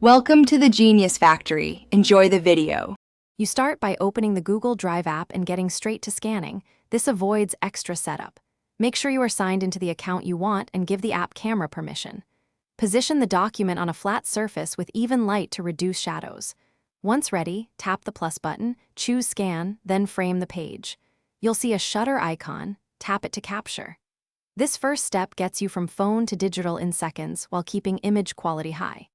Welcome to the Genius Factory. Enjoy the video. You start by opening the Google Drive app and getting straight to scanning. This avoids extra setup. Make sure you are signed into the account you want and give the app camera permission. Position the document on a flat surface with even light to reduce shadows. Once ready, tap the plus button, choose Scan, then frame the page. You'll see a shutter icon. Tap it to capture. This first step gets you from phone to digital in seconds while keeping image quality high.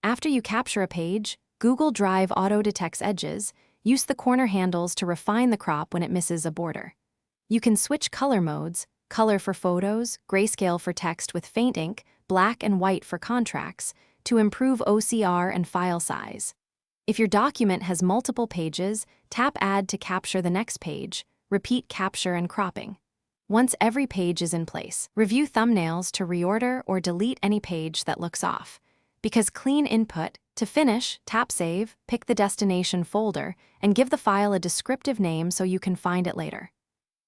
After you capture a page, Google Drive auto-detects edges. Use the corner handles to refine the crop when it misses a border. You can switch color modes, color for photos, grayscale for text with faint ink, black and white for contracts, to improve OCR and file size. If your document has multiple pages, tap Add to capture the next page. Repeat capture and cropping. Once every page is in place, review thumbnails to reorder or delete any page that looks off. Because clean input, to finish, tap Save, pick the destination folder, and give the file a descriptive name so you can find it later.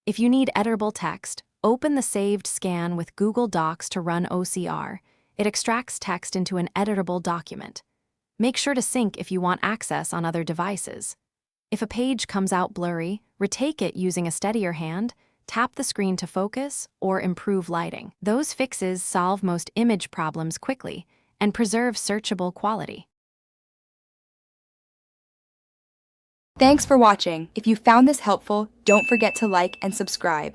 If you need editable text, open the saved scan with Google Docs to run OCR. It extracts text into an editable document. Make sure to sync if you want access on other devices. If a page comes out blurry, retake it using a steadier hand, tap the screen to focus, or improve lighting. Those fixes solve most image problems quickly and preserve searchable quality. Thanks for watching. If you found this helpful, don't forget to like and subscribe.